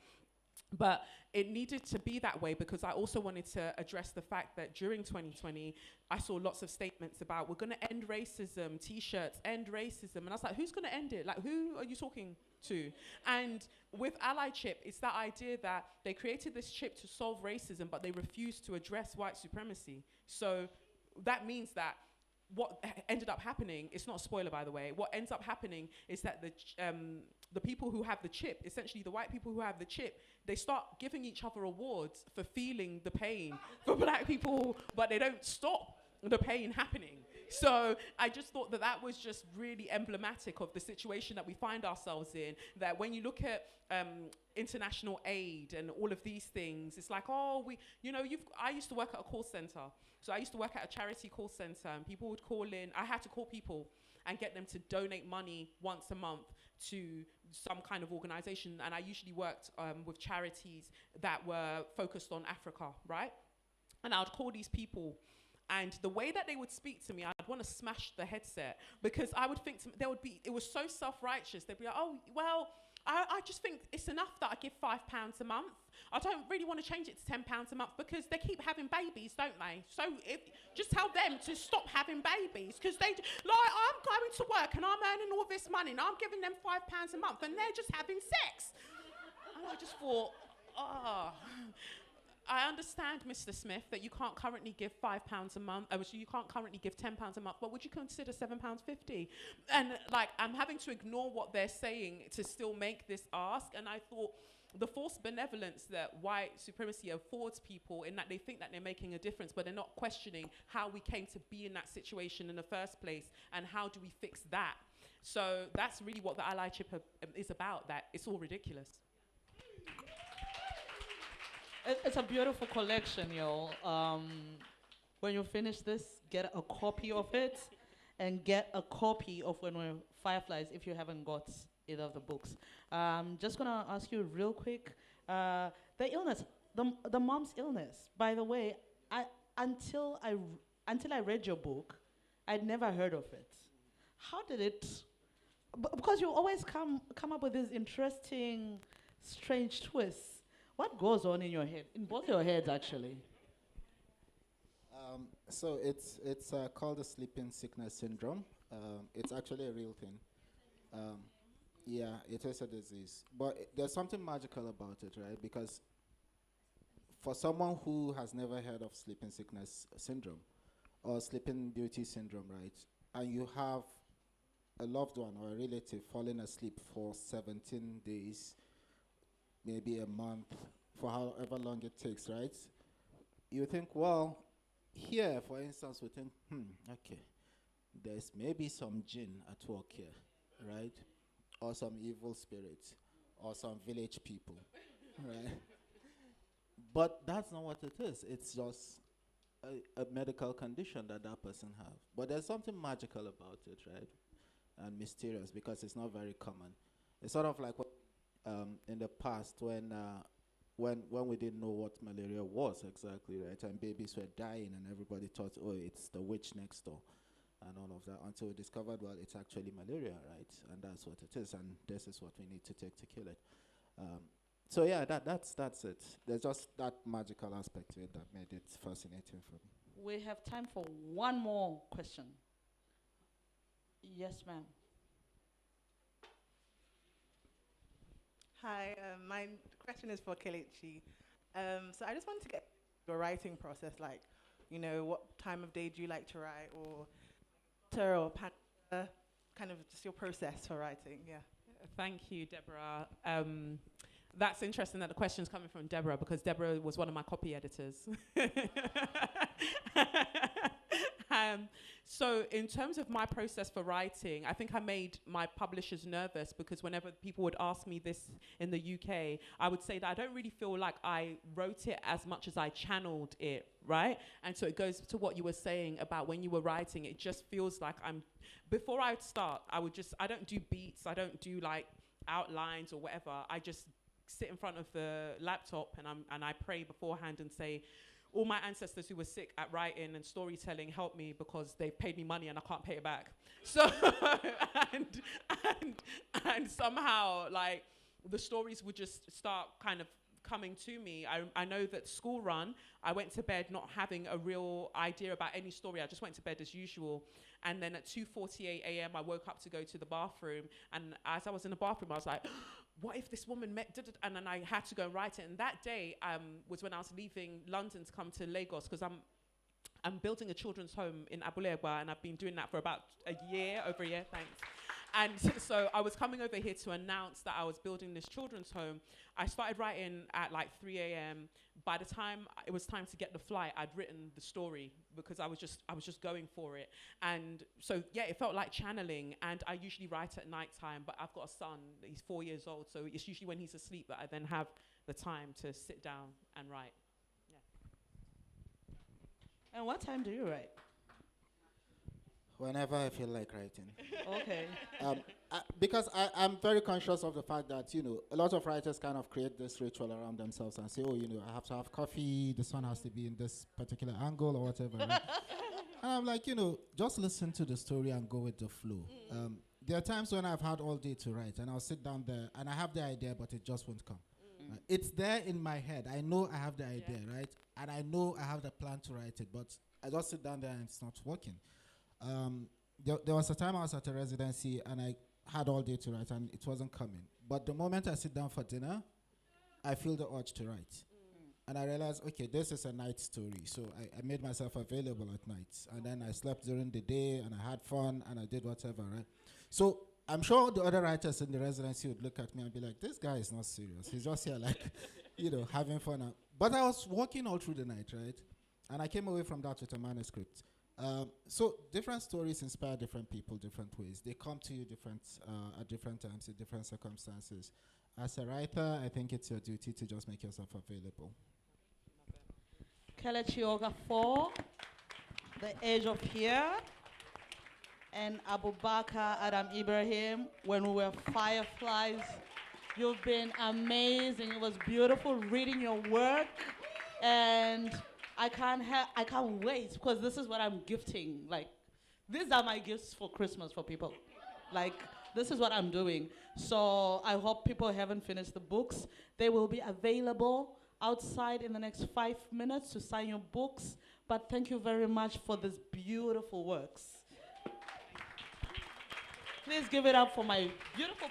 But it needed to be that way because I also wanted to address the fact that during 2020, I saw lots of statements about we're going to end racism, T-shirts, end racism. And I was like, who's going to end it? Like, who are you talking to? And with allyship, it's that idea that they created this chip to solve racism, but they refused to address white supremacy. So that means that what ended up happening, it's not a spoiler, by the way, what ends up happening is that the people who have the chip, essentially the white people who have the chip, they start giving each other awards for feeling the pain for black people, but they don't stop the pain happening. So I just thought that that was just really emblematic of the situation that we find ourselves in, that when you look at international aid and all of these things, it's like, oh, I used to work at a call center. So I used to work at a charity call center, and people would call in. I had to call people and get them to donate money once a month to some kind of organization. And I usually worked with charities that were focused on Africa, right? And I would call these people, and the way that they would speak to me, I'd want to smash the headset, because I would think it was so self-righteous. They'd be like, oh, well, I just think it's enough that I give £5 a month. I don't really want to change it to £10 a month because they keep having babies, don't they? So just tell them to stop having babies, because I'm going to work and I'm earning all this money and I'm giving them £5 a month and they're just having sex. And I just thought, I understand, Mr. Smith, that you can't currently give £5 a month. You can't currently give £10 a month, but would you consider £7.50? And like, I'm having to ignore what they're saying to still make this ask. And I thought the false benevolence that white supremacy affords people, in that they think that they're making a difference, but they're not questioning how we came to be in that situation in the first place, and how do we fix that? So that's really what the allyship is about. That it's all ridiculous. It's a beautiful collection, y'all. When you finish this, get a copy of it, and get a copy of When We're Fireflies if you haven't got either of the books. Just gonna ask you real quick, the illness, the mom's illness. By the way, until I read your book, I'd never heard of it. How did it? Because you always come up with these interesting, strange twists. What goes on in your head? In both your heads, actually. So it's called the sleeping sickness syndrome. It's actually a real thing. Yeah, it is a disease. But there's something magical about it, right? Because for someone who has never heard of sleeping sickness syndrome or sleeping beauty syndrome, right? And you have a loved one or a relative falling asleep for 17 days, maybe a month, for however long it takes, right? You think, well, here, for instance, we think, okay, there's maybe some jinn at work here, right? Or some evil spirits, or some village people, right? But that's not what it is. It's just a medical condition that that person have. But there's something magical about it, right? And mysterious because it's not very common. It's sort of like what, in the past when we didn't know what malaria was exactly, right? And babies were dying and everybody thought, oh, it's the witch next door and all of that, until we discovered, well, it's actually malaria, right? And that's what it is, and this is what we need to take to kill it. So yeah, that's it. There's just that magical aspect to it that made it fascinating for me. We have time for one more question. Yes, ma'am. Hi, my question is for Kelechi. So I just wanted to get your writing process, like, what time of day do you like to write, or kind of just your process for writing, yeah. Thank you, Deborah. That's interesting that the question's coming from Deborah, because Deborah was one of my copy editors. So in terms of my process for writing, I think I made my publishers nervous, because whenever people would ask me this in the UK, I would say that I don't really feel like I wrote it as much as I channeled it, right? And so it goes to what you were saying about when you were writing, it just feels like before I start, I don't do beats, I don't do like outlines or whatever. I just sit in front of the laptop and I pray beforehand and say, all my ancestors who were sick at writing and storytelling help me, because they've paid me money and I can't pay it back. So, and somehow, like, the stories would just start kind of coming to me. I know that school run, I went to bed not having a real idea about any story. I just went to bed as usual. And then at 2:48 a.m., I woke up to go to the bathroom. And as I was in the bathroom, I was like, what if this woman met, and then I had to go and write it. And that day was when I was leaving London to come to Lagos, because I'm building a children's home in Abulegba, and I've been doing that for about over a year, thanks. And so I was coming over here to announce that I was building this children's home. I started writing at like 3 a.m. By the time it was time to get the flight, I'd written the story, because I was just going for it. And so, yeah, it felt like channeling. And I usually write at nighttime, but I've got a son, he's 4 years old. So it's usually when he's asleep that I then have the time to sit down and write. Yeah. And what time do you write? Whenever I feel like writing. Okay. Because I'm very conscious of the fact that, a lot of writers kind of create this ritual around themselves and say, oh, I have to have coffee, the sun has to be in this particular angle or whatever. Right? And I'm like, just listen to the story and go with the flow. There are times when I've had all day to write, and I'll sit down there and I have the idea, but it just won't come. It's there in my head. I know I have the idea, right? And I know I have the plan to write it, but I just sit down there and it's not working. There was a time I was at a residency and I had all day to write and it wasn't coming. But the moment I sit down for dinner, I feel the urge to write. And I realized, okay, this is a night story. So I made myself available at night. And then I slept during the day and I had fun and I did whatever, right? So I'm sure the other writers in the residency would look at me and be like, this guy is not serious. He's just here like, having fun. But I was working all through the night, right? And I came away from that with a manuscript. So different stories inspire different people different ways. They come to you at different times, in different circumstances. As a writer, I think it's your duty to just make yourself available. Kelechi Okafor, The Age of Fear, and Abubakar Adam Ibrahim, When We Were Fireflies. You've been amazing. It was beautiful reading your work, and I can't wait, because this is what I'm gifting. Like, these are my gifts for Christmas for people. Like, this is what I'm doing. So I hope people haven't finished the books. They will be available outside in the next 5 minutes to sign your books. But thank you very much for these beautiful works. Please give it up for my beautiful